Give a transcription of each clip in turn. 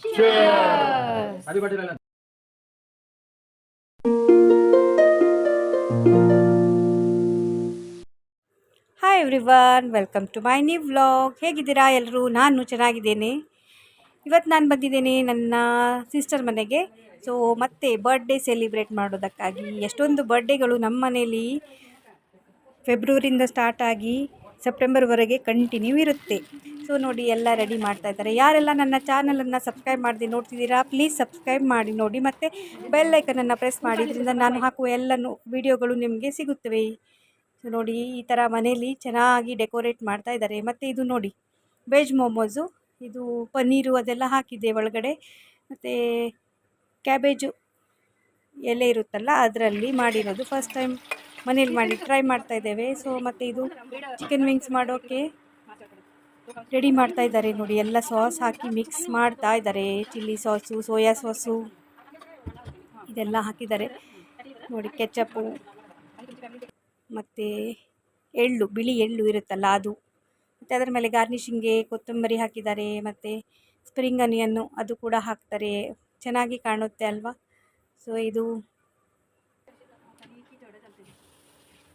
Cheers! Happy birthday, Lailan. Hi everyone, welcome to my new vlog. ಹೇಗಿದ್ದೀರಾ ಎಲ್ಲರೂ? ನಾನು ಚೆನ್ನಾಗಿದ್ದೇನೆ. ಇವತ್ತು ನಾನು ಬಂದಿದ್ದೇನೆ ನನ್ನ ಸಿಸ್ಟರ್ ಮನೆಗೆ. ಸೊ ಮತ್ತೆ ಬರ್ಡೇ ಸೆಲಿಬ್ರೇಟ್ ಮಾಡೋದಕ್ಕಾಗಿ. ಎಷ್ಟೊಂದು ಬರ್ಡೇಗಳು ನಮ್ಮ ಮನೇಲಿ ಫೆಬ್ರವರಿಯಿಂದ ಸ್ಟಾರ್ಟ್ ಆಗಿ ಸೆಪ್ಟೆಂಬರ್ವರೆಗೆ ಕಂಟಿನ್ಯೂ ಇರುತ್ತೆ. ಸೊ ನೋಡಿ, ಎಲ್ಲ ರೆಡಿ ಮಾಡ್ತಾ ಇದ್ದಾರೆ. ಯಾರೆಲ್ಲ ನನ್ನ ಚಾನಲನ್ನು ಸಬ್ಸ್ಕ್ರೈಬ್ ಮಾಡದೆ ನೋಡ್ತಿದ್ದೀರಾ, ಪ್ಲೀಸ್ ಸಬ್ಸ್ಕ್ರೈಬ್ ಮಾಡಿ ನೋಡಿ, ಮತ್ತು ಬೆಲ್ ಐಕನನ್ನು ಪ್ರೆಸ್ ಮಾಡಿ. ಇದರಿಂದ ನಾನು ಹಾಕುವ ಎಲ್ಲ ವಿಡಿಯೋಗಳು ನಿಮಗೆ ಸಿಗುತ್ತವೆ. ಸೊ ನೋಡಿ, ಈ ಥರ ಮನೇಲಿ ಚೆನ್ನಾಗಿ ಡೆಕೋರೇಟ್ ಮಾಡ್ತಾ ಇದ್ದಾರೆ. ಮತ್ತು ಇದು ನೋಡಿ, ವೆಜ್ ಮೋಮೋಸು. ಇದು ಪನ್ನೀರು ಅದೆಲ್ಲ ಹಾಕಿದೆ ಒಳಗಡೆ. ಮತ್ತು ಕ್ಯಾಬೇಜು ಎಲೆ ಇರುತ್ತಲ್ಲ ಅದರಲ್ಲಿ ಮಾಡಿರೋದು. ಫಸ್ಟ್ ಟೈಮ್ ಮನೇಲಿ ಮಾಡಿ ಟ್ರೈ ಮಾಡ್ತಾ ಇದ್ದೇವೆ. ಸೊ ಮತ್ತು ಇದು ಚಿಕನ್ ವಿಂಗ್ಸ್ ಮಾಡೋಕ್ಕೆ ರೆಡಿ ಮಾಡ್ತಾ ಇದ್ದಾರೆ. ನೋಡಿ, ಎಲ್ಲ ಸಾಸ್ ಹಾಕಿ ಮಿಕ್ಸ್ ಮಾಡ್ತಾ ಇದ್ದಾರೆ. ಚಿಲ್ಲಿ ಸಾಸು, ಸೋಯಾ ಸಾಸು ಇದೆಲ್ಲ ಹಾಕಿದ್ದಾರೆ. ನೋಡಿ, ಕೆಚಪ್ಪು ಮತ್ತು ಎಳ್ಳು, ಬಿಳಿ ಎಳ್ಳು ಇರುತ್ತಲ್ಲ ಅದು. ಮತ್ತು ಅದರ ಮೇಲೆ ಗಾರ್ನಿಷಿಂಗ್ಗೆ ಕೊತ್ತಂಬರಿ ಹಾಕಿದ್ದಾರೆ. ಮತ್ತು ಸ್ಪ್ರಿಂಗ್ ಅನಿಯನ್ನು ಅದು ಕೂಡ ಹಾಕ್ತಾರೆ. ಚೆನ್ನಾಗಿ ಕಾಣುತ್ತೆ ಅಲ್ವಾ? ಸೊ ಇದು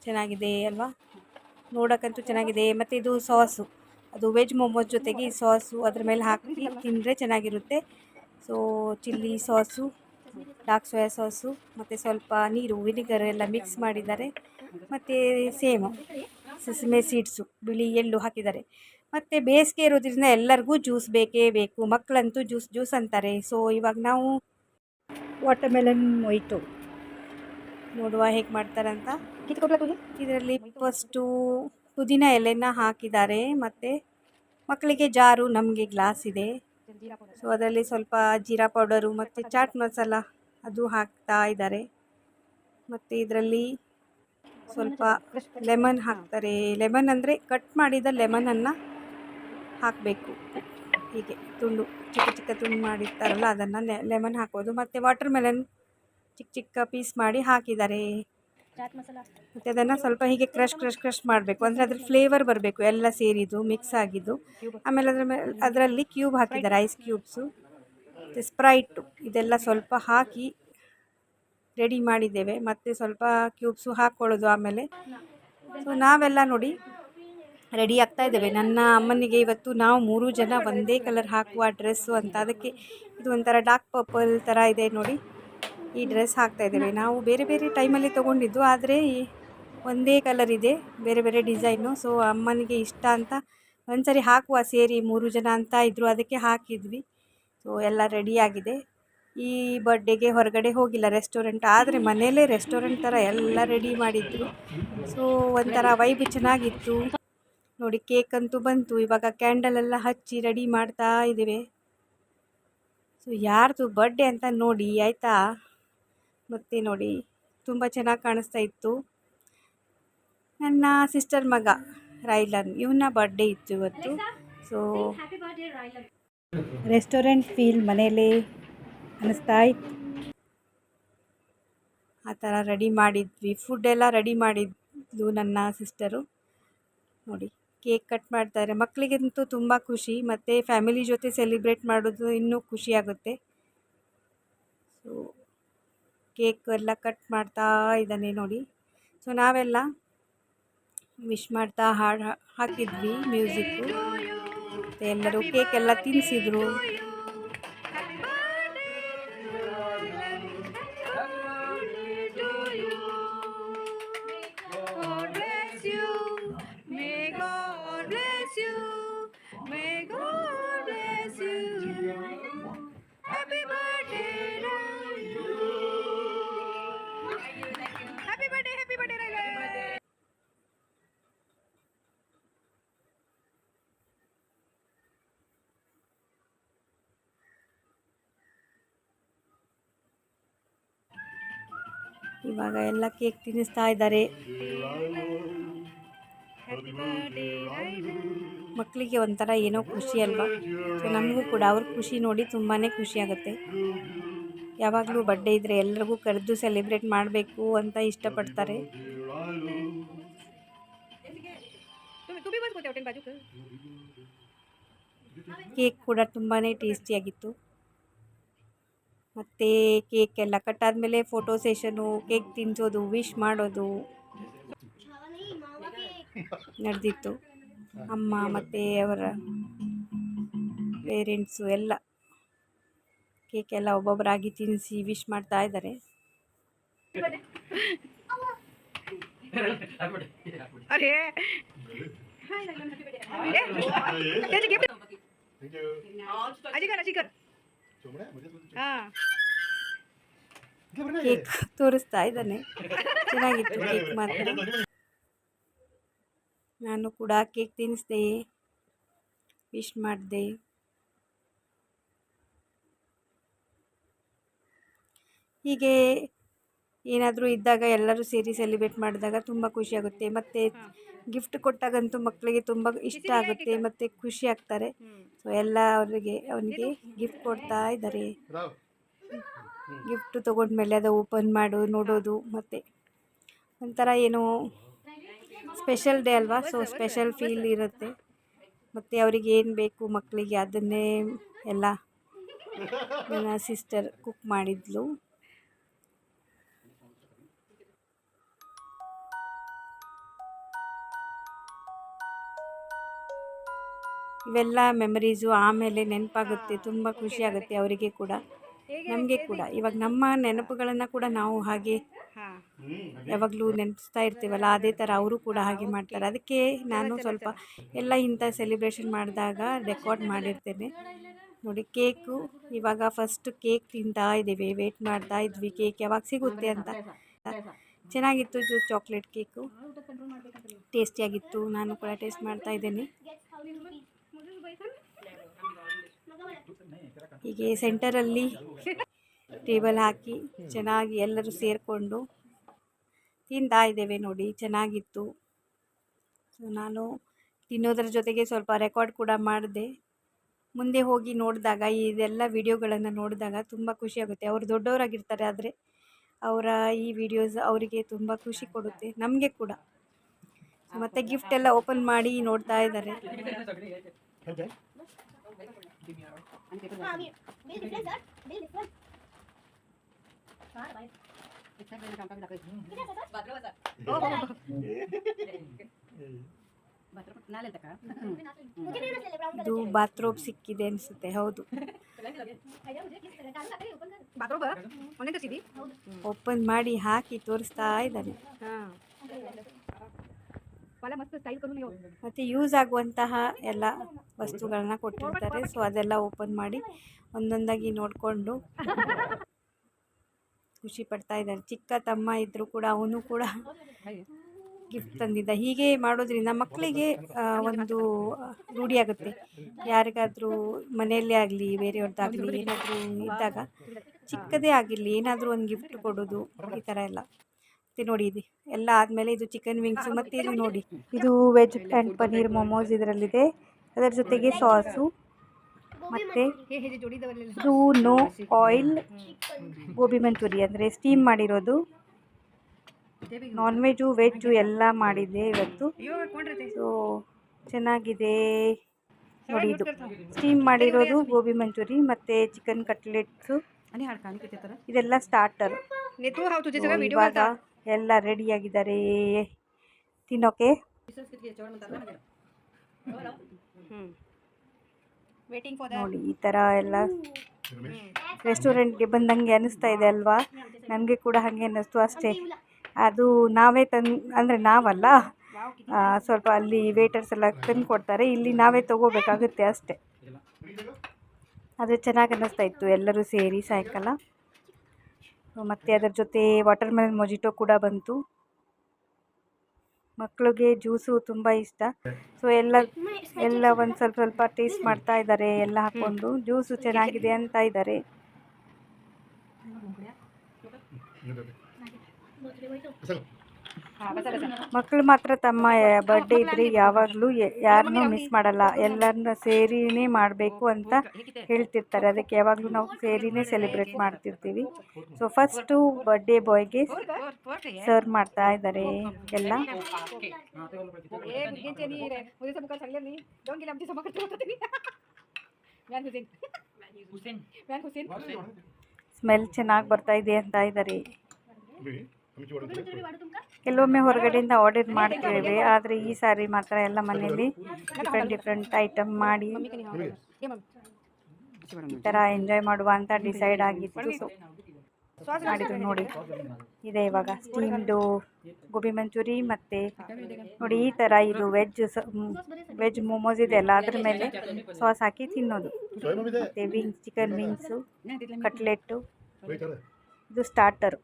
ಚೆನ್ನಾಗಿದೆ ಅಲ್ವಾ? ನೋಡೋಕ್ಕಂತೂ ಚೆನ್ನಾಗಿದೆ. ಮತ್ತು ಇದು ಸಾಸು, ಅದು ವೆಜ್ ಮೋಮೋಸ್ ಜೊತೆಗೆ ಈ ಸಾಸು ಅದ್ರ ಮೇಲೆ ಹಾಕಿ ತಿಂದರೆ ಚೆನ್ನಾಗಿರುತ್ತೆ. So chilli sauce, dark soya sauce ಮತ್ತು ಸ್ವಲ್ಪ ನೀರು, ವಿನಿಗರ್ ಎಲ್ಲ ಮಿಕ್ಸ್ ಮಾಡಿದ್ದಾರೆ. ಮತ್ತು ಸೇಮು ಸಿಸಮೆ ಸೀಡ್ಸು, ಬಿಳಿ ಎಳ್ಳು ಹಾಕಿದ್ದಾರೆ. ಮತ್ತು ಬೇಸಿಗೆ ಇರೋದ್ರಿಂದ ಎಲ್ಲರಿಗೂ ಜ್ಯೂಸ್ ಬೇಕೇ ಬೇಕು. ಮಕ್ಕಳಂತೂ ಜ್ಯೂಸ್ ಜ್ಯೂಸ್ ಅಂತಾರೆ. ಸೊ ಇವಾಗ ನಾವು ವಾಟರ್ಮೆಲನ್ ಮೊಯ್ಟೊ ನೋಡುವ ಹೇಗೆ ಮಾಡ್ತಾರಂತ. ಇದರಲ್ಲಿ ಫಸ್ಟು ಪುದೀನ ಎಲೆನ ಹಾಕಿದ್ದಾರೆ. ಮತ್ತು ಮಕ್ಕಳಿಗೆ ಜಾರು, ನಮಗೆ ಗ್ಲಾಸ್ ಇದೆ. ಸೊ ಅದರಲ್ಲಿ ಸ್ವಲ್ಪ ಜೀರಾ ಪೌಡರು ಮತ್ತು ಚಾಟ್ ಮಸಾಲ ಅದು ಹಾಕ್ತಾ ಇದ್ದಾರೆ. ಮತ್ತು ಇದರಲ್ಲಿ ಸ್ವಲ್ಪ ಲೆಮನ್ ಹಾಕ್ತಾರೆ. ಲೆಮನ್ ಅಂದರೆ ಕಟ್ ಮಾಡಿದ ಲೆಮನನ್ನು ಹಾಕಬೇಕು. ಹೀಗೆ ತುಂಡು, ಚಿಕ್ಕ ಚಿಕ್ಕ ತುಂಡು ಮಾಡಿರ್ತಾರಲ್ಲ ಅದನ್ನು ಲೆಮನ್ ಹಾಕೋದು. ಮತ್ತು ವಾಟರ್ ಮೆಲನ್ ಚಿಕ್ಕ ಚಿಕ್ಕ ಪೀಸ್ ಮಾಡಿ ಹಾಕಿದ್ದಾರೆ. ಮತ್ತು ಅದನ್ನು ಸ್ವಲ್ಪ ಹೀಗೆ ಕ್ರಷ್ ಮಾಡಬೇಕು. ಅಂದರೆ ಅದ್ರ ಫ್ಲೇವರ್ ಬರಬೇಕು, ಎಲ್ಲ ಸೇರಿದ್ದು ಮಿಕ್ಸ್ ಆಗಿದ್ದು. ಆಮೇಲೆ ಅದರಲ್ಲಿ ಕ್ಯೂಬ್ ಹಾಕಿದ್ದಾರೆ, ಐಸ್ ಕ್ಯೂಬ್ಸು ಮತ್ತು ಸ್ಪ್ರೈಟು ಇದೆಲ್ಲ ಸ್ವಲ್ಪ ಹಾಕಿ ರೆಡಿ ಮಾಡಿದ್ದೇವೆ. ಮತ್ತು ಸ್ವಲ್ಪ ಕ್ಯೂಬ್ಸು ಹಾಕ್ಕೊಳ್ಳೋದು ಆಮೇಲೆ. ಸೊ ನಾವೆಲ್ಲ ನೋಡಿ ರೆಡಿ ಆಗ್ತಾ ಇದ್ದೇವೆ. ನನ್ನ ಅಮ್ಮನಿಗೆ ಇವತ್ತು ನಾವು 3 ಜನ ಒಂದೇ ಕಲರ್ ಹಾಕುವ ಡ್ರೆಸ್ಸು ಅಂತ. ಅದಕ್ಕೆ ಇದು ಒಂಥರ ಡಾರ್ಕ್ ಪರ್ಪಲ್ ಥರ ಇದೆ ನೋಡಿ, ಈ ಡ್ರೆಸ್ ಹಾಕ್ತಾ ಇದ್ದೇವೆ. ನಾವು ಬೇರೆ ಬೇರೆ ಟೈಮಲ್ಲಿ ತೊಗೊಂಡಿದ್ದು, ಆದರೆ ಒಂದೇ ಕಲರ್ ಇದೆ, ಬೇರೆ ಬೇರೆ ಡಿಸೈನು. ಸೊ ಅಮ್ಮನಿಗೆ ಇಷ್ಟ ಅಂತ ಒಂದ್ಸರಿ ಹಾಕುವ ಸೇರಿ 3 ಜನ ಅಂತ ಇದ್ದರು, ಅದಕ್ಕೆ ಹಾಕಿದ್ವಿ. ಸೊ ಎಲ್ಲ ರೆಡಿಯಾಗಿದೆ. ಈ ಬರ್ಡೇಗೆ ಹೊರಗಡೆ ಹೋಗಿಲ್ಲ, ರೆಸ್ಟೋರೆಂಟ್. ಆದರೆ ಮನೆಯಲ್ಲೇ ರೆಸ್ಟೋರೆಂಟ್ ಥರ ಎಲ್ಲ ರೆಡಿ ಮಾಡಿದ್ರು. ಸೊ ಒಂಥರ ವೈಬ್ ಚೆನ್ನಾಗಿತ್ತು ನೋಡಿ. ಕೇಕ್ ಅಂತೂ ಬಂತು. ಇವಾಗ ಕ್ಯಾಂಡಲೆಲ್ಲ ಹಚ್ಚಿ ರೆಡಿ ಮಾಡ್ತಾ ಇದ್ದೇವೆ. ಸೊ ಯಾರ್ದು ಬರ್ಡೇ ಅಂತ ನೋಡಿ ಆಯಿತಾ. ಮತ್ತು ನೋಡಿ, ತುಂಬ ಚೆನ್ನಾಗಿ ಕಾಣಿಸ್ತಾ ಇತ್ತು. ನನ್ನ ಸಿಸ್ಟರ್ ಮಗ ರೈಲನ್, ಇವನ ಬರ್ಡೇ ಇತ್ತು ಇವತ್ತು. ಸೊ ರೆಸ್ಟೋರೆಂಟ್ ಫೀಲ್ ಮನೆಯಲ್ಲೇ ಅನ್ನಿಸ್ತಾ ಇತ್ತು. ಆ ಥರ ರೆಡಿ ಮಾಡಿದ್ವಿ. ಫುಡ್ ಎಲ್ಲ ರೆಡಿ ಮಾಡಿದ್ದು ನನ್ನ ಸಿಸ್ಟರು. ನೋಡಿ, ಕೇಕ್ ಕಟ್ ಮಾಡ್ತಾರೆ. ಮಕ್ಕಳಿಗಂತೂ ತುಂಬ ಖುಷಿ. ಮತ್ತು ಫ್ಯಾಮಿಲಿ ಜೊತೆ ಸೆಲಿಬ್ರೇಟ್ ಮಾಡೋದು ಇನ್ನೂ ಖುಷಿಯಾಗುತ್ತೆ. ಸೊ ಕೇಕ್ ಎಲ್ಲ ಕಟ್ ಮಾಡ್ತಾ ಇದ್ದಾನೆ ನೋಡಿ. ಸೊ ನಾವೆಲ್ಲ ವಿಶ್ ಮಾಡ್ತಾ ಹಾಡು ಹಾಕಿದ್ವಿ, ಮ್ಯೂಸಿಕ್ಕು. ಮತ್ತು ಎಲ್ಲರೂ ಕೇಕ್ ಎಲ್ಲ ತಿನ್ನಿಸಿದ್ರು. ಇವಾಗ ಎಲ್ಲ ಕೇಕ್ ತಿನ್ನಿಸ್ತಾ ಇದ್ದಾರೆ. ಮಕ್ಕಳಿಗೆ ಒಂಥರ ಏನೋ ಖುಷಿ ಅಲ್ವಾ? ಸೊ ನಮಗೂ ಕೂಡ ಅವ್ರ ಖುಷಿ ನೋಡಿ ತುಂಬಾ ಖುಷಿಯಾಗುತ್ತೆ. ಯಾವಾಗಲೂ ಬರ್ಡೇ ಇದ್ದರೆ ಎಲ್ರಿಗೂ ಕರೆದು ಸೆಲಿಬ್ರೇಟ್ ಮಾಡಬೇಕು ಅಂತ ಇಷ್ಟಪಡ್ತಾರೆ. ಕೇಕ್ ಕೂಡ ತುಂಬಾ ಟೇಸ್ಟಿಯಾಗಿತ್ತು. ಮತ್ತು ಕೇಕ್ ಎಲ್ಲ ಕಟ್ಟಾದಮೇಲೆ ಫೋಟೋ ಸೆಷನು, ಕೇಕ್ ತಿನ್ನಿಸೋದು, ವಿಶ್ ಮಾಡೋದು ನಡೆದಿತ್ತು. ಅಮ್ಮ ಮತ್ತು ಅವರ ಪೇರೆಂಟ್ಸು ಎಲ್ಲ ಕೇಕೆಲ್ಲ ಒಬ್ಬೊಬ್ಬರಾಗಿ ತಿನ್ನಿಸಿ ವಿಶ್ ಮಾಡ್ತಾ ಇದ್ದಾರೆ. ಕೇಕ್ ತೋರಿಸ್ತಾ ಇದ್ದಾನೆ, ಚೆನ್ನಾಗಿತ್ತು ಕೇಕ್ ಮಾತ್ರ. ನಾನು ಕೂಡ ಕೇಕ್ ತಿನ್ನಿಸ್ದೆ, ವಿಶ್ ಮಾಡಿದೆ. ಹೀಗೆ ಏನಾದರೂ ಇದ್ದಾಗ ಎಲ್ಲರೂ ಸೇರಿ ಸೆಲಿಬ್ರೇಟ್ ಮಾಡಿದಾಗ ತುಂಬ ಖುಷಿಯಾಗುತ್ತೆ. ಮತ್ತು ಗಿಫ್ಟ್ ಕೊಟ್ಟಾಗಂತೂ ಮಕ್ಕಳಿಗೆ ತುಂಬ ಇಷ್ಟ ಆಗುತ್ತೆ ಮತ್ತು ಖುಷಿ ಆಗ್ತಾರೆ. ಸೊ ಎಲ್ಲ ಅವನಿಗೆ ಗಿಫ್ಟ್ ಕೊಡ್ತಾ ಇದ್ದಾರೆ. ಗಿಫ್ಟು ತೊಗೊಂಡ್ಮೇಲೆ ಅದು ಓಪನ್ ನೋಡೋದು ಮತ್ತು ಒಂಥರ ಏನೋ ಸ್ಪೆಷಲ್ ಡೇ ಅಲ್ವಾ, ಸೊ ಸ್ಪೆಷಲ್ ಫೀಲ್ ಇರುತ್ತೆ. ಮತ್ತು ಅವರಿಗೆ ಏನು ಬೇಕು ಮಕ್ಕಳಿಗೆ ಅದನ್ನೇ ಎಲ್ಲ ನನ್ನ ಸಿಸ್ಟರ್ ಕುಕ್ ಮಾಡಿದ್ಲು. ಇವೆಲ್ಲ ಮೆಮರೀಸು ಆಮೇಲೆ ನೆನಪಾಗುತ್ತೆ, ತುಂಬ ಖುಷಿಯಾಗುತ್ತೆ ಅವರಿಗೆ ಕೂಡ ನಮಗೆ ಕೂಡ. ಇವಾಗ ನಮ್ಮ ನೆನಪುಗಳನ್ನು ಕೂಡ ನಾವು ಹಾಗೆ ಯಾವಾಗಲೂ ನೆನಪಿಸ್ತಾ ಇರ್ತೀವಲ್ಲ, ಅದೇ ಥರ ಅವರು ಕೂಡ ಹಾಗೆ ಮಾಡ್ತಾರೆ. ಅದಕ್ಕೆ ನಾನು ಸ್ವಲ್ಪ ಎಲ್ಲ ಇಂಥ ಸೆಲಿಬ್ರೇಷನ್ ಮಾಡಿದಾಗ ರೆಕಾರ್ಡ್ ಮಾಡಿರ್ತೇನೆ. ನೋಡಿ ಕೇಕು ಇವಾಗ ಫಸ್ಟ್ ಕೇಕ್ ತಿಂತಾ ಇದ್ದೀವಿ, ವೇಟ್ ಮಾಡ್ತಾ ಇದ್ವಿ ಕೇಕ್ ಯಾವಾಗ ಸಿಗುತ್ತೆ ಅಂತ. ಚೆನ್ನಾಗಿತ್ತು ಚಾಕ್ಲೇಟ್ ಕೇಕು, ಟೇಸ್ಟಿಯಾಗಿತ್ತು. ನಾನು ಕೂಡ ಟೇಸ್ಟ್ ಮಾಡ್ತಾ ಇದ್ದೇನೆ. ಹೀಗೆ ಸೆಂಟರಲ್ಲಿ ಟೇಬಲ್ ಹಾಕಿ ಚೆನ್ನಾಗಿ ಎಲ್ಲರೂ ಸೇರಿಕೊಂಡು ತಿಂತಾ ಇದ್ದೇವೆ. ನೋಡಿ ಚೆನ್ನಾಗಿತ್ತು. ಸೊ ನಾನು ತಿನ್ನೋದ್ರ ಜೊತೆಗೆ ಸ್ವಲ್ಪ ರೆಕಾರ್ಡ್ ಕೂಡ ಮಾಡಿದೆ. ಮುಂದೆ ಹೋಗಿ ನೋಡಿದಾಗ ಇದೆಲ್ಲ ವಿಡಿಯೋಗಳನ್ನು ನೋಡಿದಾಗ ತುಂಬ ಖುಷಿಯಾಗುತ್ತೆ. ಅವರು ದೊಡ್ಡವರಾಗಿರ್ತಾರೆ, ಆದರೆ ಅವರ ಈ ವಿಡಿಯೋಸ್ ಅವರಿಗೆ ತುಂಬ ಖುಷಿ ಕೊಡುತ್ತೆ, ನಮಗೆ ಕೂಡ. ಮತ್ತು ಗಿಫ್ಟ್ ಎಲ್ಲ ಓಪನ್ ಮಾಡಿ ನೋಡ್ತಾ ಇದ್ದಾರೆ. ಇದು ಬಾತ್ರೂಮ್ ಸಿಕ್ಕಿದೆ ಅನಿಸುತ್ತೆ. ಹೌದು, ಓಪನ್ ಮಾಡಿ ಹಾಕಿ ತೋರಿಸ್ತಾ ಇದ್ದಾನೆ. ಮತ್ತು ಯೂಸ್ ಆಗುವಂತಹ ಎಲ್ಲ ವಸ್ತುಗಳನ್ನ ಕೊಟ್ಟಿರ್ತಾರೆ. ಸೊ ಅದೆಲ್ಲ ಓಪನ್ ಮಾಡಿ ಒಂದೊಂದಾಗಿ ನೋಡಿಕೊಂಡು ಖುಷಿ ಪಡ್ತಾ ಇದ್ದಾರೆ. ಚಿಕ್ಕ ತಮ್ಮ ಇದ್ದರೂ ಕೂಡ ಅವನು ಕೂಡ ಗಿಫ್ಟ್ ತಂದಿದ್ದ. ಹೀಗೆ ಮಾಡೋದ್ರಿಂದ ಮಕ್ಕಳಿಗೆ ಒಂದು ರೂಢಿಯಾಗುತ್ತೆ. ಯಾರಿಗಾದರೂ ಮನೆಯಲ್ಲೇ ಆಗಲಿ ಬೇರೆಯವ್ರದ್ದಾಗಲಿ ಏನಾದರೂ ಇದ್ದಾಗ ಚಿಕ್ಕದೇ ಆಗಿರಲಿ ಏನಾದರೂ ಒಂದು ಗಿಫ್ಟ್ ಕೊಡೋದು, ಈ ಥರ ಎಲ್ಲ. ಮತ್ತು ನೋಡಿ ಇದು ಎಲ್ಲ ಆದಮೇಲೆ ಇದು ಚಿಕನ್ ವಿಂಗ್ಸು. ಮತ್ತು ಇದು ನೋಡಿ, ಇದು ವೆಜ್ ಆ್ಯಂಡ್ ಪನ್ನೀರ್ ಮೊಮೋಸ್ ಇದರಲ್ಲಿದೆ. ಅದರ ಜೊತೆಗೆ ಸಾಸು ಮತ್ತು ಇದು ನೋ ಆಯಿಲ್ ಗೋಬಿ ಮಂಚೂರಿ, ಅಂದರೆ ಸ್ಟೀಮ್ ಮಾಡಿರೋದು. ನಾನ್ ವೆಜ್ಜು ವೆಜ್ಜು ಎಲ್ಲ ಮಾಡಿದೆ ಇವತ್ತು. ಸೊ ಚೆನ್ನಾಗಿದೆ ನೋಡಿ. ಇದು ಸ್ಟೀಮ್ ಮಾಡಿರೋದು ಗೋಬಿ ಮಂಚೂರಿ ಮತ್ತು ಚಿಕನ್ ಕಟ್ಲೆಟ್ಸು, ಇದೆಲ್ಲ ಸ್ಟಾರ್ಟರ್. ಇವಾಗ ಎಲ್ಲ ರೆಡಿಯಾಗಿದ್ದಾರೆ ತಿನ್ನೋಕ್ಕೆ. ನೋಡಿ ಈ ಥರ ಎಲ್ಲ ರೆಸ್ಟೋರೆಂಟ್ಗೆ ಬಂದಂಗೆ ಅನ್ನಿಸ್ತಾ ಇದೆ ಅಲ್ವಾ? ನನಗೆ ಕೂಡ ಹಾಗೆ ಅನ್ನಿಸ್ತು ಅಷ್ಟೇ. ಅದು ನಾವೇ ಅಂದರೆ ನಾವಲ್ಲ, ಸ್ವಲ್ಪ ಅಲ್ಲಿ ವೇಟರ್ಸ್ ಎಲ್ಲ ತಂದು ಕೊಡ್ತಾರೆ, ಇಲ್ಲಿ ನಾವೇ ತೊಗೋಬೇಕಾಗುತ್ತೆ ಅಷ್ಟೇ. ಆದರೆ ಚೆನ್ನಾಗಿ ಅನ್ನಿಸ್ತಾ ಇತ್ತು ಎಲ್ಲರೂ ಸೇರಿ ಸಾಯಂಕಾಲ. ಮತ್ತು ಅದರ ಜೊತೆ ವಾಟರ್ ಮೆಲನ್ ಮೊಜಿಟೊ ಕೂಡ ಬಂತು. ಮಕ್ಕಳಿಗೆ ಜ್ಯೂಸು ತುಂಬ ಇಷ್ಟ. ಸೊ ಎಲ್ಲ ಒಂದು ಸ್ವಲ್ಪ ಟೇಸ್ಟ್ ಮಾಡ್ತಾ ಇದ್ದಾರೆ, ಎಲ್ಲ ಹಾಕ್ಕೊಂಡು ಜ್ಯೂಸು ಚೆನ್ನಾಗಿದೆ ಅಂತ ಇದ್ದಾರೆ. ಮಕ್ಕಳು ಮಾತ್ರ ತಮ್ಮ ಬರ್ಡೇ ಇದ್ದರೆ ಯಾವಾಗಲೂ ಯಾರನ್ನೂ ಮಿಸ್ ಮಾಡಲ್ಲ, ಎಲ್ಲರನ್ನ ಸೇರಿನೇ ಮಾಡಬೇಕು ಅಂತ ಹೇಳ್ತಿರ್ತಾರೆ. ಅದಕ್ಕೆ ಯಾವಾಗಲೂ ನಾವು ಸೇರಿನೇ ಸೆಲೆಬ್ರೇಟ್ ಮಾಡ್ತಿರ್ತೀವಿ. ಸೊ ಫಸ್ಟು ಬರ್ಡೇ ಬಾಯ್ಗೆ ಸರ್ವ್ ಮಾಡ್ತಾ ಇದ್ದಾರೆ ಎಲ್ಲ. ಸ್ಮೆಲ್ ಚೆನ್ನಾಗಿ ಬರ್ತಾ ಇದೆ ಅಂತ ಇದ್ದಾರೆ. ಕೆಲವೊಮ್ಮೆ ಹೊರಗಡೆಯಿಂದ ಆರ್ಡರ್ ಮಾಡ್ತೇವೆ, ಆದರೆ ಈ ಸಾರಿ ಮಾತ್ರ ಎಲ್ಲ ಮನೆಯಲ್ಲಿ ಡಿಫ್ರೆಂಟ್ ಐಟಮ್ ಮಾಡಿ ಈ ಥರ ಎಂಜಾಯ್ ಮಾಡುವ ಅಂತ ಡಿಸೈಡ್ ಆಗಿತ್ತು. ಸೊ ಮಾಡಿದ್ರು ನೋಡಿ. ಇದೆ ಇವಾಗ ಸ್ಟೀಮ್ಡು ಗೋಬಿ ಮಂಚೂರಿ ಮತ್ತು ನೋಡಿ ಈ ಥರ ಇದು ವೆಜ್ ಮೋಮೋಸ್ ಇದೆ ಅಲ್ಲ, ಅದ್ರ ಮೇಲೆ ಸಾಸ್ ಹಾಕಿ ತಿನ್ನೋದು. ಮತ್ತು ವಿಂಗ್ಸ್, ಚಿಕನ್ ವಿಂಗ್ಸು, ಕಟ್ಲೆಟ್ಟು, ಇದು ಸ್ಟಾರ್ಟರು.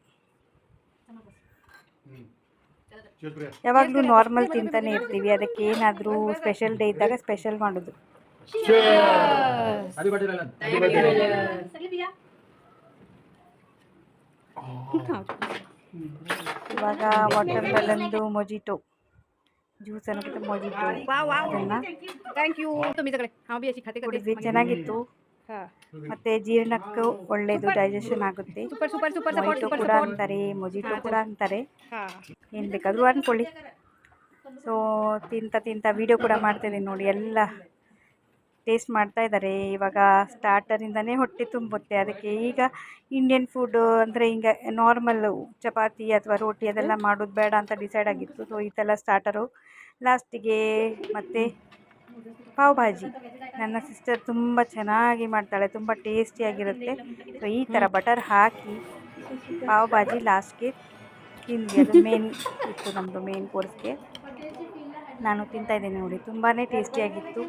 ಯಾವಾಗಲೂ ನಾರ್ಮಲ್ ತಿಂತಾನೆ ಇರ್ತೀವಿ, ಅದಕ್ಕೆ ಏನಾದರೂ ಸ್ಪೆಷಲ್ ಡೇ ಇದ್ದಾಗ ಸ್ಪೆಷಲ್ ಮಾಡೋದು. ಇವಾಗ ವಾಟರ್ ಮೆಲನ್ದು ಮೊಜಿಟೋ ಜ್ಯೂಸ್ ಅನ್ನೋದು ಮೊಜಿಟೋ ಕುಡಿದ್ವಿ, ಚೆನ್ನಾಗಿತ್ತು. ಮತ್ತು ಜೀರ್ಣಕ್ಕೂ ಒಳ್ಳೆಯದು, ಡೈಜೆಷನ್ ಆಗುತ್ತೆ. ಮೊಜಿಟೋ ಕೂಡ ಅಂತಾರೆ, ಮೊಜಿಟೋ ಕೂಡ ಅಂತಾರೆ, ಏನು ಬೇಕಾದರೂ ಅಂದ್ಕೊಳ್ಳಿ. ಸೊ ತಿಂತ ವಿಡಿಯೋ ಕೂಡ ಮಾಡ್ತಾಯಿದ್ದೀನಿ ನೋಡಿ. ಎಲ್ಲ ಟೇಸ್ಟ್ ಮಾಡ್ತಾ ಇದ್ದಾರೆ. ಇವಾಗ ಸ್ಟಾರ್ಟರಿಂದನೇ ಹೊಟ್ಟೆ ತುಂಬುತ್ತೆ. ಅದಕ್ಕೆ ಈಗ ಇಂಡಿಯನ್ ಫುಡ್ ಅಂದರೆ ಈಗ ನಾರ್ಮಲ್ಲು ಚಪಾತಿ ಅಥವಾ ರೋಟಿ ಅದೆಲ್ಲ ಮಾಡೋದು ಬೇಡ ಅಂತ ಡಿಸೈಡ್ ಆಗಿತ್ತು. ಸೊ ಈ ಥರ ಸ್ಟಾರ್ಟರು ಲಾಸ್ಟಿಗೆ. ಮತ್ತು ಪಾವ್ ಭಾಜಿ ನನ್ನ ಸಿಸ್ಟರ್ ತುಂಬ ಚೆನ್ನಾಗಿ ಮಾಡ್ತಾಳೆ, ತುಂಬ ಟೇಸ್ಟಿಯಾಗಿರುತ್ತೆ. ಸೊ ಈ ಥರ ಬಟರ್ ಹಾಕಿ ಪಾವ್ ಭಾಜಿ ಲಾಸ್ಟ್ಗೆ ತಿಂದ್ವಿ. ಅದು ಮೇನ್ ಇತ್ತು, ನಮ್ಮದು ಮೇನ್ ಕೋರ್ಸ್ಗೆ. ನಾನು ತಿಂತಾಯಿದ್ದೀನಿ ನೋಡಿ, ತುಂಬಾ ಟೇಸ್ಟಿಯಾಗಿತ್ತು.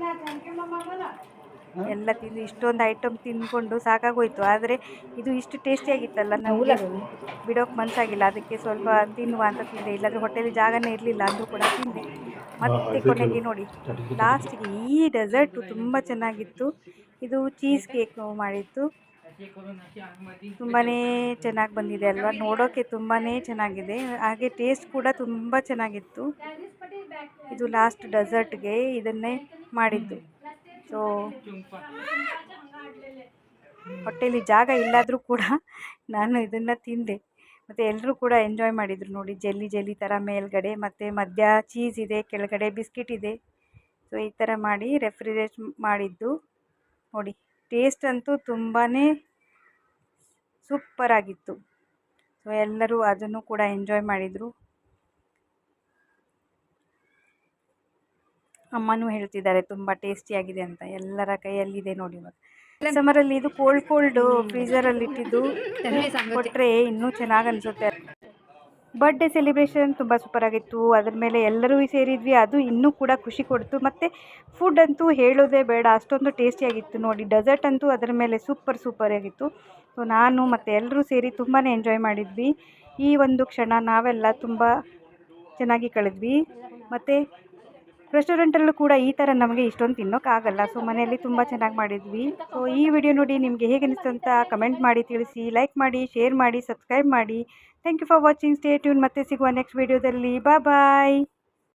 ಎಲ್ಲ ತಿಂದು ಇಷ್ಟೊಂದು ಐಟಮ್ ತಿಂದ್ಕೊಂಡು ಸಾಕಾಗೋಯಿತು. ಆದರೆ ಇದು ಇಷ್ಟು ಟೇಸ್ಟಿಯಾಗಿತ್ತಲ್ಲ, ನಮಗೆ ಬಿಡೋಕ್ಕೆ ಮನಸ್ಸಾಗಿಲ್ಲ. ಅದಕ್ಕೆ ಸ್ವಲ್ಪ ತಿನ್ನುವ ಅಂತ ತಿಂದೆ, ಇಲ್ಲಾಂದರೆ ಹೊಟ್ಟೆಲಿ ಜಾಗನೇ ಇರಲಿಲ್ಲ ಅಂದರೂ ಕೂಡ ತಿಂದೆ. ಮತ್ತು ಕೊನೆಗೆ ನೋಡಿ ಲಾಸ್ಟಿಗೆ ಈ ಡೆಸರ್ಟು ತುಂಬ ಚೆನ್ನಾಗಿತ್ತು. ಇದು ಚೀಸ್ ಕೇಕ್ ಮಾಡಿತ್ತು, ತುಂಬಾ ಚೆನ್ನಾಗಿ ಬಂದಿದೆ ಅಲ್ವಾ, ನೋಡೋಕ್ಕೆ ತುಂಬಾ ಚೆನ್ನಾಗಿದೆ. ಹಾಗೆ ಟೇಸ್ಟ್ ಕೂಡ ತುಂಬ ಚೆನ್ನಾಗಿತ್ತು. ಇದು ಲಾಸ್ಟ್ ಡೆಸರ್ಟ್ಗೆ ಇದನ್ನೇ ಮಾಡಿದ್ದು. ಸೊ ಹೊಟ್ಟೆಲಿ ಜಾಗ ಇಲ್ಲಾದರೂ ಕೂಡ ನಾನು ಇದನ್ನು ತಿಂದೆ. ಮತ್ತು ಎಲ್ಲರೂ ಕೂಡ ಎಂಜಾಯ್ ಮಾಡಿದರು ನೋಡಿ. ಜೆಲ್ಲಿ ಥರ ಮೇಲ್ಗಡೆ, ಮತ್ತು ಮಧ್ಯ ಚೀಸ್ ಇದೆ, ಕೆಳಗಡೆ ಬಿಸ್ಕಿಟ್ ಇದೆ. ಸೊ ಈ ಥರ ಮಾಡಿ ರೆಫ್ರಿಜರೇಟ್ ಮಾಡಿದ್ದು ನೋಡಿ. ಟೇಸ್ಟ್ ಅಂತೂ ತುಂಬಾ ಸೂಪರಾಗಿತ್ತು. ಸೊ ಎಲ್ಲರೂ ಅದನ್ನು ಕೂಡ ಎಂಜಾಯ್ ಮಾಡಿದರು. ಅಮ್ಮನೂ ಹೇಳ್ತಿದ್ದಾರೆ ತುಂಬ ಟೇಸ್ಟಿಯಾಗಿದೆ ಅಂತ. ಎಲ್ಲರ ಕೈಯಲ್ಲಿದೆ ನೋಡಿ. ಇವಾಗ ಸಮರಲ್ಲಿ ಇದು ಕೋಲ್ಡ್ ಫ್ರೀಝರಲ್ಲಿ ಇಟ್ಟಿದ್ದು ಕೊಟ್ಟರೆ ಇನ್ನೂ ಚೆನ್ನಾಗಿ ಅನಿಸುತ್ತೆ. ಬರ್ಡೇ ಸೆಲೆಬ್ರೇಷನ್ ತುಂಬ ಸೂಪರಾಗಿತ್ತು. ಅದ್ರ ಮೇಲೆ ಎಲ್ಲರೂ ಸೇರಿದ್ವಿ, ಅದು ಇನ್ನೂ ಕೂಡ ಖುಷಿ ಕೊಡ್ತು. ಮತ್ತು ಫುಡ್ ಅಂತೂ ಹೇಳೋದೇ ಬೇಡ, ಅಷ್ಟೊಂದು ಟೇಸ್ಟಿಯಾಗಿತ್ತು ನೋಡಿ. ಡೆಸರ್ಟ್ ಅಂತೂ ಅದರ ಮೇಲೆ ಸೂಪರಾಗಿತ್ತು. ಸೊ ನಾನು ಮತ್ತು ಎಲ್ಲರೂ ಸೇರಿ ತುಂಬಾ ಎಂಜಾಯ್ ಮಾಡಿದ್ವಿ. ಈ ಒಂದು ಕ್ಷಣ ನಾವೆಲ್ಲ ತುಂಬ ಚೆನ್ನಾಗಿ ಕಳೆದ್ವಿ. ಮತ್ತು ರೆಸ್ಟೋರೆಂಟಲ್ಲೂ ಕೂಡ ಈ ಥರ ನಮಗೆ ಇಷ್ಟೊಂದು ತಿನ್ನೋಕ್ಕಾಗಲ್ಲ. ಸೊ ಮನೆಯಲ್ಲಿ ತುಂಬ ಚೆನ್ನಾಗಿ ಮಾಡಿದ್ವಿ. ಸೊ ಈ ವಿಡಿಯೋ ನೋಡಿ ನಿಮಗೆ ಹೇಗೆ ಅನಿಸ್ತು ಅಂತ ಕಮೆಂಟ್ ಮಾಡಿ ತಿಳಿಸಿ, ಲೈಕ್ ಮಾಡಿ, ಶೇರ್ ಮಾಡಿ, ಸಬ್ಸ್ಕ್ರೈಬ್ ಮಾಡಿ. Thank you for watching. Stay tune. ಮತ್ತೆ ಸಿಗುವ ನೆಕ್ಸ್ಟ್ ವಿಡಿಯೋದಲ್ಲಿ. ಬಾಯ್.